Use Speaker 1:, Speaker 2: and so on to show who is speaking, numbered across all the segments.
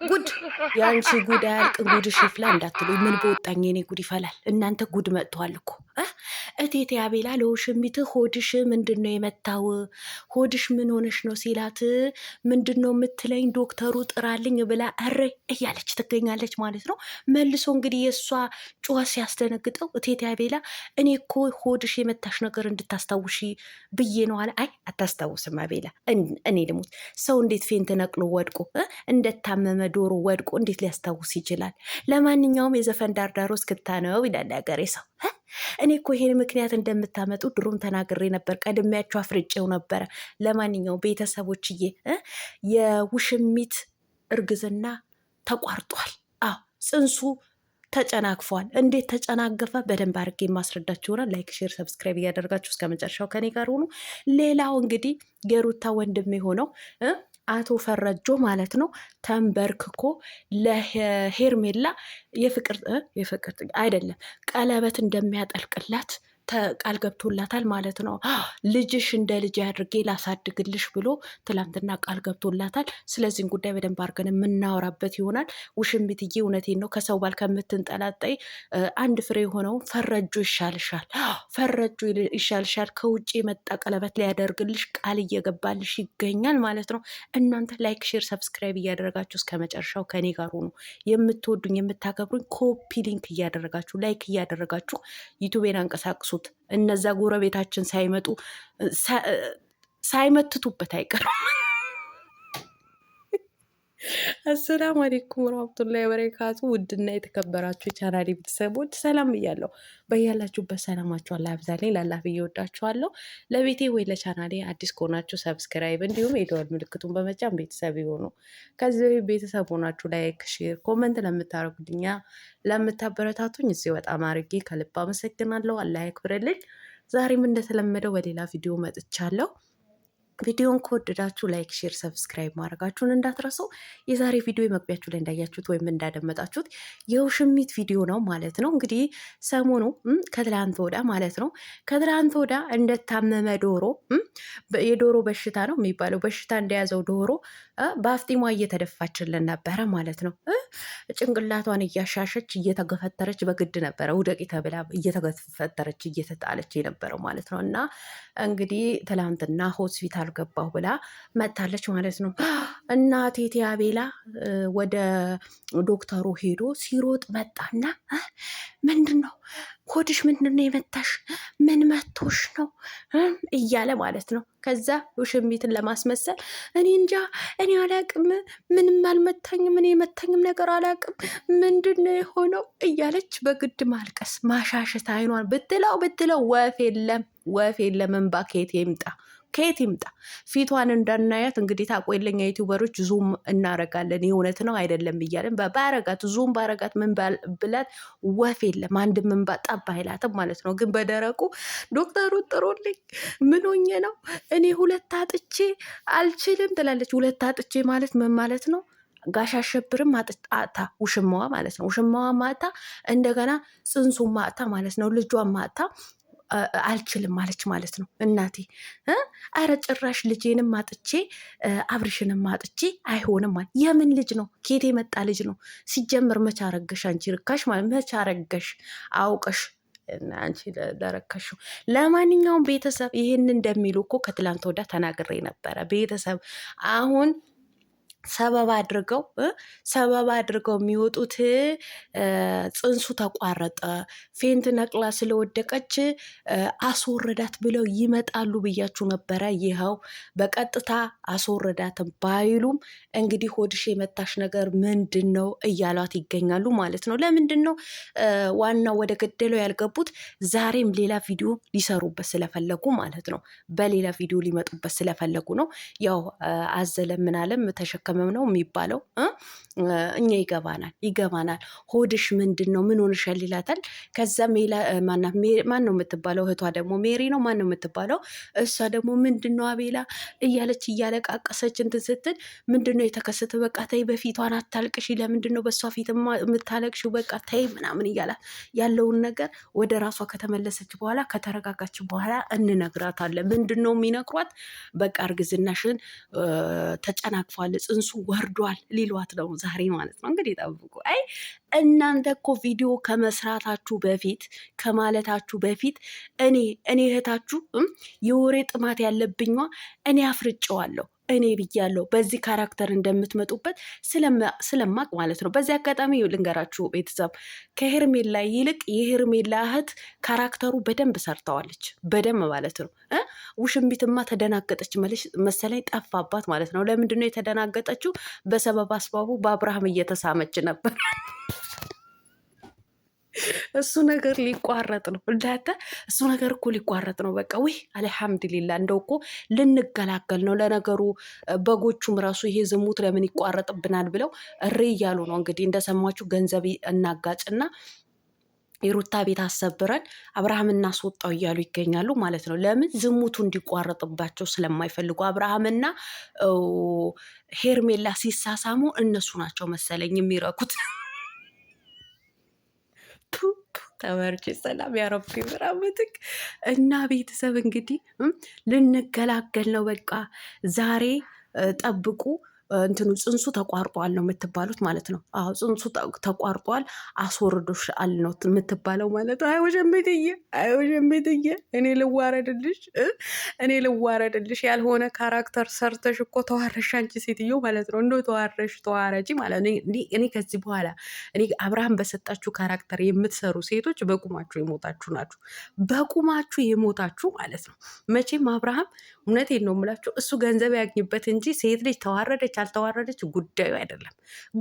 Speaker 1: ጉድ የአንቺ ጉድ አያልቅ፣ ጉድሽ ይፍላ እንዳትሉ። ምን በወጣኝ የኔ ጉድ ይፈላል። እናንተ ጉድ መጥቷል እኮ እቴቴ አቤላ ለውሽሚት ሆድሽ ምንድን ነው የመታው? ሆድሽ ምን ሆነሽ ነው ሲላት ምንድን ነው የምትለኝ? ዶክተሩ ጥራልኝ ብላ እሬ እያለች ትገኛለች ማለት ነው። መልሶ እንግዲህ የእሷ ጩኸት ሲያስደነግጠው እቴቴ አቤላ እኔ እኮ ሆድሽ የመታሽ ነገር እንድታስታውሺ ብዬ ነው አለ። አይ አታስታውስም አቤላ፣ እኔ ልሙት። ሰው እንዴት ፌንት ነቅሎ ወድቆ እንደታመመ ዶሮ ወድቆ እንዴት ሊያስታውስ ይችላል? ለማንኛውም የዘፈን ዳርዳሮ እስክታ ነው ይላል ያገሬ ሰው። እኔ እኮ ይሄን ምክንያት እንደምታመጡ ድሮም ተናግሬ ነበር፣ ቀድሜያችሁ አፍርጬው ነበረ። ለማንኛውም ቤተሰቦችዬ የውሽሚት እርግዝና ተቋርጧል። አዎ ጽንሱ ተጨናግፏል። እንዴት ተጨናገፈ? በደንብ አድርጌ የማስረዳችሁ ይሆናል። ላይክ፣ ሼር፣ ሰብስክራይብ እያደረጋችሁ እስከ መጨረሻው ከኔ ጋር ሆኑ። ሌላው እንግዲህ የሩታ ወንድም የሆነው አቶ ፈረጆ ማለት ነው ተንበርክኮ ለሄርሜላ የፍቅር አይደለም ቀለበት እንደሚያጠልቅላት ቃል ገብቶላታል ማለት ነው። ልጅሽ እንደ ልጅ አድርጌ ላሳድግልሽ ብሎ ትላንትና ቃል ገብቶላታል። ስለዚህም ጉዳይ በደንብ አድርገን የምናወራበት ይሆናል። ውሽሚትዬ እውነቴን ነው፣ ከሰው ባል ከምትንጠላጠይ አንድ ፍሬ የሆነውን ፈረጆ ይሻልሻል፣ ፈረጆ ይሻልሻል። ከውጭ የመጣ ቀለበት ሊያደርግልሽ ቃል እየገባልሽ ይገኛል ማለት ነው። እናንተ ላይክ፣ ሼር፣ ሰብስክራይብ እያደረጋችሁ እስከ መጨረሻው ከኔ ጋር ሆኑ። የምትወዱኝ የምታከብሩኝ ኮፒ ሊንክ እያደረጋችሁ ላይክ እያደረጋችሁ ዩቱቤን አንቀሳቅሱ። እነዛ ጎረቤታችን ሳይመትቱበት አይቀርም። አሰላሙ አሌይኩም ወራህመቱላሂ ወበረካቱ። ውድና የተከበራችሁ የቻናሌ ቤተሰቦች ሰላም ብያለሁ። በያላችሁበት ሰላማችሁ አላህ ያብዛልኝ። ላላህ ብዬ ወዳችኋለሁ። ለቤቴ ወይ ለቻናሌ አዲስ ከሆናችሁ ሰብስክራይብ እንዲሁም የደወል ምልክቱን በመጫን ቤተሰብ ይሆኑ። ከዚህ ቤተሰብ ሆናችሁ ላይክ፣ ሼር፣ ኮመንት ለምታረጉልኛ ለምታበረታቱኝ እዚህ በጣም አድርጌ ከልብ አመሰግናለሁ። አላህ ያክብርልኝ። ዛሬም እንደተለመደው በሌላ ቪዲዮ መጥቻለሁ። ቪዲዮን ከወደዳችሁ ላይክ፣ ሼር፣ ሰብስክራይብ ማድረጋችሁን እንዳትረሱ። የዛሬ ቪዲዮ መግቢያችሁ ላይ እንዳያችሁት ወይም እንዳደመጣችሁት የውሽሚት ቪዲዮ ነው ማለት ነው። እንግዲህ ሰሞኑ ከትላንት ወዳ ማለት ነው ከትላንት ወዳ እንደታመመ ዶሮ የዶሮ በሽታ ነው የሚባለው በሽታ እንደያዘው ዶሮ በአፍጢሟ እየተደፋችልን ነበረ ማለት ነው። ጭንቅላቷን እያሻሸች እየተገፈተረች በግድ ነበረ ውደቂ ተብላ እየተገፈተረች እየተጣለች የነበረው ማለት ነው። እና እንግዲህ ትላንትና ሆስፒታል ገባሁ ብላ መታለች ማለት ነው። እና እቴቴ አቤላ ወደ ዶክተሩ ሄዶ ሲሮጥ መጣና ምንድን ነው ሆድሽ ምንድን ነው የመታሽ? ምን መቶሽ ነው እያለ ማለት ነው። ከዛ ውሽሚትን ለማስመሰል እኔ እንጃ እኔ አላቅም፣ ምንም አልመታኝም፣ እኔ የመታኝም ነገር አላቅም፣ ምንድን ነው የሆነው እያለች በግድ ማልቀስ ማሻሸት አይኗን ብትለው ወፍ የለም እንባ ከየት ይምጣ ፊቷን እንዳናያት እንግዲህ ታቆይለኛ ዩቲዩበሮች ዙም እናረጋለን የእውነት ነው አይደለም እያለን ባረጋት ዙም ባረጋት ምን ብላት ወፍ የለም አንድ ምን ጠባ አይላትም ማለት ነው። ግን በደረቁ ዶክተሩ ጥሩልኝ ምን ሆኜ ነው እኔ ሁለት አጥቼ አልችልም ትላለች። ሁለት አጥቼ ማለት ምን ማለት ነው? ጋሽ አሸብርም አጣ ውሽማዋ ማለት ነው። ውሽማዋ ማታ እንደገና ጽንሱ ማታ ማለት ነው። ልጇን ማታ አልችልም ማለች ማለት ነው። እናቴ አረ ጭራሽ ልጄንም አጥቼ አብርሽንም አጥቼ አይሆንም ማለት የምን ልጅ ነው? ኬት የመጣ ልጅ ነው? ሲጀምር መች አረገሽ አንቺ ርካሽ ማለት መች አረገሽ አውቀሽ አንቺ ለረከሽው። ለማንኛውም ቤተሰብ ይህን እንደሚሉ እኮ ከትላንት ወዲያ ተናግሬ ነበረ። ቤተሰብ አሁን ሰበብ አድርገው የሚወጡት ጽንሱ ተቋረጠ፣ ፌንት ነቅላ ስለወደቀች አስወረዳት ብለው ይመጣሉ ብያችሁ ነበረ። ይኸው በቀጥታ አስወረዳትን ባይሉም እንግዲህ ሆድሽ የመታሽ ነገር ምንድን ነው እያሏት ይገኛሉ ማለት ነው። ለምንድን ነው ዋናው ወደ ገደለው ያልገቡት? ዛሬም ሌላ ቪዲዮ ሊሰሩበት ስለፈለጉ ማለት ነው። በሌላ ቪዲዮ ሊመጡበት ስለፈለጉ ነው። ያው አዘለ ምናለም ተሸከመ ቅመም ነው የሚባለው። እኛ ይገባናል። ሆድሽ ምንድን ነው? ምን ሆንሻል? ይላታል። ከዛ ማን ነው የምትባለው? እህቷ ደግሞ ሜሪ ነው ማን ነው የምትባለው? እሷ ደግሞ ምንድን ነው አቤላ እያለች እያለቃቀሰች እንትን ስትል ምንድን ነው የተከሰተ? በቃ ተይ፣ በፊቷን አታልቅሽ። ለምንድን ነው በእሷ ፊት የምታለቅሽው? በቃ ተይ ምናምን እያላት ያለውን ነገር ወደ ራሷ ከተመለሰች በኋላ ከተረጋጋች በኋላ እንነግራታለን። ምንድን ነው የሚነግሯት? በቃ እርግዝናሽን ተጨናቅፏል፣ ጽንሱ ወርዷል ሊሏት ነው ዛሬ ማለት ነው። እንግዲህ ጠብቁ። አይ እናንተ እኮ ቪዲዮ ከመስራታችሁ በፊት ከማለታችሁ በፊት እኔ እህታችሁ የወሬ ጥማት ያለብኛ እኔ አፍርጨዋለሁ። እኔ ብያለሁ በዚህ ካራክተር እንደምትመጡበት ስለማቅ ማለት ነው። በዚህ አጋጣሚ ልንገራችሁ ቤተሰብ፣ ከሄርሜላ ይልቅ የሄርሜላ እህት ካራክተሩ በደንብ ሰርተዋለች። በደንብ ማለት ነው። ውሽንቢትማ ተደናገጠች መሰለኝ፣ ጠፋባት ማለት ነው። ለምንድነው የተደናገጠችው? በሰበብ አስባቡ በአብርሃም እየተሳመች ነበር። እሱ ነገር ሊቋረጥ ነው እንዳተ እሱ ነገር እኮ ሊቋረጥ ነው። በቃ ውይ አልሐምዱሊላ፣ እንደው እኮ ልንገላገል ነው። ለነገሩ በጎቹም ራሱ ይሄ ዝሙት ለምን ይቋረጥብናል ብለው እሬ እያሉ ነው። እንግዲህ እንደሰማችሁ ገንዘብ እናጋጭና የሩታ ቤት አሰብረን አብርሃም እናስወጣው እያሉ ይገኛሉ ማለት ነው። ለምን? ዝሙቱ እንዲቋረጥባቸው ስለማይፈልጉ። አብርሃምና ሄርሜላ ሲሳሳሙ እነሱ ናቸው መሰለኝ የሚረኩት። ተመርጭ ሰላም ያረቢ ምራምትክ እና ቤተሰብ እንግዲህ ልንገላገል ነው። በቃ ዛሬ ጠብቁ። እንትኑ ጽንሱ ተቋርጧል ነው የምትባሉት ማለት ነው። አዎ ጽንሱ ተቋርጧል፣ አስወርዶሻል ነው የምትባለው ማለት ነው። አይወሸምትዬ እኔ ልዋረድልሽ ያልሆነ ካራክተር ሰርተሽ እኮ ተዋረሽ አንቺ ሴትዮ ማለት ነው። እንደው ተዋረጂ ማለት ነው። እኔ ከዚህ በኋላ አብርሃም በሰጣችሁ ካራክተር የምትሰሩ ሴቶች በቁማችሁ የሞታችሁ ናችሁ። በቁማችሁ የሞታችሁ ማለት ነው። መቼም አብርሃም እውነቴን ነው የምላችሁ እሱ ገንዘብ ያግኝበት እንጂ ሴት ልጅ ተዋረደች አልተዋረደች ጉዳዩ አይደለም።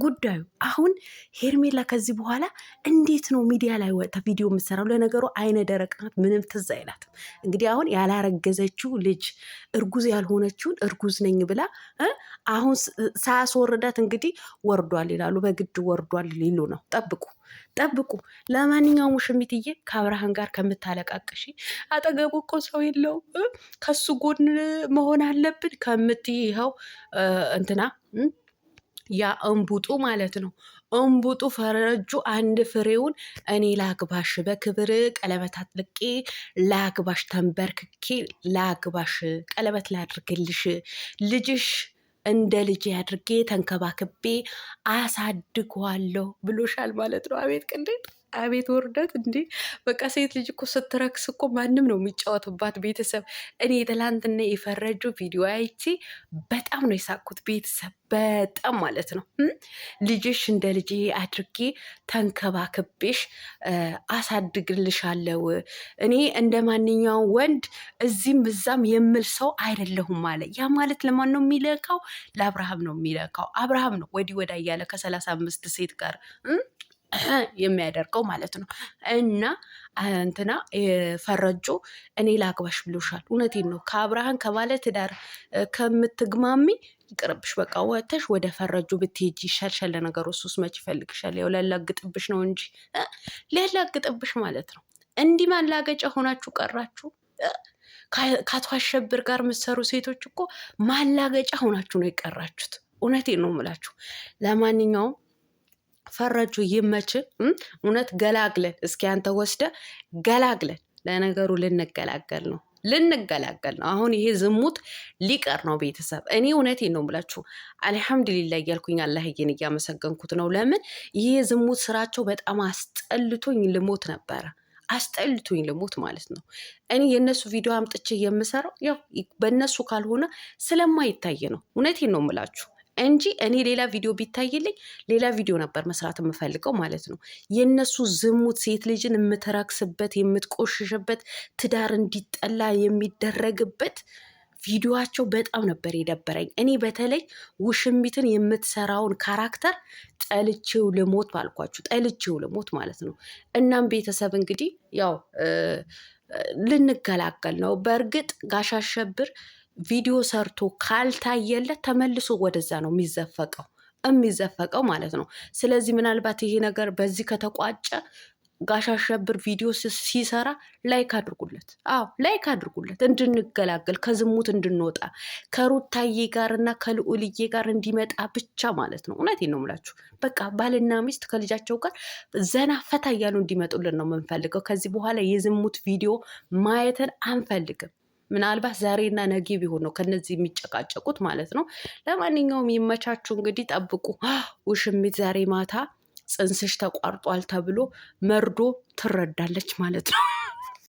Speaker 1: ጉዳዩ አሁን ሄርሜላ ከዚህ በኋላ እንዴት ነው ሚዲያ ላይ ወጥታ ቪዲዮ የምትሰራው? ለነገሩ አይነ ደረቅ ናት፣ ምንም ትዝ አይላትም። እንግዲህ አሁን ያላረገዘችው ልጅ እርጉዝ ያልሆነችውን እርጉዝ ነኝ ብላ አሁን ሳያስወርዳት እንግዲህ ወርዷል ይላሉ። በግድ ወርዷል ሊሉ ነው። ጠብቁ። ለማንኛውም ውሽሚትዬ ከአብርሃም ጋር ከምታለቃቅሺ አጠገቡ እኮ ሰው የለው ከሱ ጎን መሆን አለብን ከምትይ ይኸው እንትና ያ እንቡጡ ማለት ነው። እንቡጡ ፈረጁ አንድ ፍሬውን እኔ ላግባሽ፣ በክብር ቀለበት አጥልቄ ላግባሽ፣ ተንበርክኬ ላግባሽ፣ ቀለበት ላድርግልሽ፣ ልጅሽ እንደ ልጅ አድርጌ ተንከባክቤ አሳድገዋለሁ ብሎሻል ማለት ነው። አቤት ቅንዴት! አቤት ውርደት! እንዴ በቃ ሴት ልጅ እኮ ስትረክስ እኮ ማንም ነው የሚጫወትባት። ቤተሰብ እኔ ትላንትና የፈረጁ ቪዲዮ አይቼ በጣም ነው የሳቅኩት። ቤተሰብ በጣም ማለት ነው። ልጅሽ እንደ ልጅ አድርጌ ተንከባክቤሽ አሳድግልሻለሁ። እኔ እንደ ማንኛውም ወንድ እዚህም እዛም የምል ሰው አይደለሁም አለ። ያ ማለት ለማን ነው የሚለካው? ለአብርሃም ነው የሚለካው። አብርሃም ነው ወዲህ ወዳ እያለ ከ35 ሴት ጋር የሚያደርገው ማለት ነው። እና እንትና ፈረጆ እኔ ላግባሽ ብሎሻል። እውነቴን ነው። ከአብርሃም ከባለ ትዳር ከምትግማሚ ይቅርብሽ። በቃ ወተሽ ወደ ፈረጆ ብትሄጂ ይሻልሻል። ለነገሩ እሱስ መች ይፈልግሻል? ያው ሊያላግጥብሽ ነው እንጂ ሊያላግጥብሽ ማለት ነው። እንዲህ ማላገጫ ሆናችሁ ቀራችሁ። ከአቶ አሸብር ጋር የምትሰሩ ሴቶች እኮ ማላገጫ ሆናችሁ ነው የቀራችሁት። እውነቴን ነው የምላችሁ። ለማንኛውም ፈረጁ ይመች። እውነት ገላግለን እስኪ አንተ ወስደ ገላግለን። ለነገሩ ልንገላገል ነው። አሁን ይሄ ዝሙት ሊቀር ነው ቤተሰብ። እኔ እውነቴን ነው የምላችሁ አልሐምዱሊላ እያልኩኝ አላህዬን እያመሰገንኩት ነው። ለምን ይሄ ዝሙት ስራቸው በጣም አስጠልቶኝ ልሞት ነበረ። አስጠልቶኝ ልሞት ማለት ነው። እኔ የእነሱ ቪዲዮ አምጥቼ የምሰራው ያው በእነሱ ካልሆነ ስለማይታይ ነው። እውነቴን ነው የምላችሁ እንጂ እኔ ሌላ ቪዲዮ ቢታይልኝ ሌላ ቪዲዮ ነበር መስራት የምፈልገው ማለት ነው። የእነሱ ዝሙት ሴት ልጅን የምትረክስበት የምትቆሽሽበት ትዳር እንዲጠላ የሚደረግበት ቪዲዮቸው በጣም ነበር የደበረኝ። እኔ በተለይ ውሽሚትን የምትሰራውን ካራክተር ጠልቼው ልሞት ባልኳችሁ፣ ጠልቼው ልሞት ማለት ነው። እናም ቤተሰብ እንግዲህ ያው ልንገላገል ነው። በእርግጥ ጋሽ አሸብር ቪዲዮ ሰርቶ ካልታየለት ተመልሶ ወደዛ ነው የሚዘፈቀው ማለት ነው። ስለዚህ ምናልባት ይሄ ነገር በዚህ ከተቋጨ ጋሽ አሸብር ቪዲዮ ሲሰራ ላይክ አድርጉለት። አዎ ላይክ አድርጉለት፣ እንድንገላገል ከዝሙት እንድንወጣ ከሩታዬ ጋር እና ከልዑልዬ ጋር እንዲመጣ ብቻ ማለት ነው። እውነቴን ነው የምላችሁ። በቃ ባልና ሚስት ከልጃቸው ጋር ዘና ፈታ እያሉ እንዲመጡልን ነው የምንፈልገው። ከዚህ በኋላ የዝሙት ቪዲዮ ማየትን አንፈልግም። ምናልባት ዛሬና ነገ ቢሆን ነው ከነዚህ የሚጨቃጨቁት ማለት ነው። ለማንኛውም ይመቻችሁ እንግዲህ ጠብቁ። ውሽሚት ዛሬ ማታ ጽንስሽ ተቋርጧል ተብሎ መርዶ ትረዳለች ማለት ነው።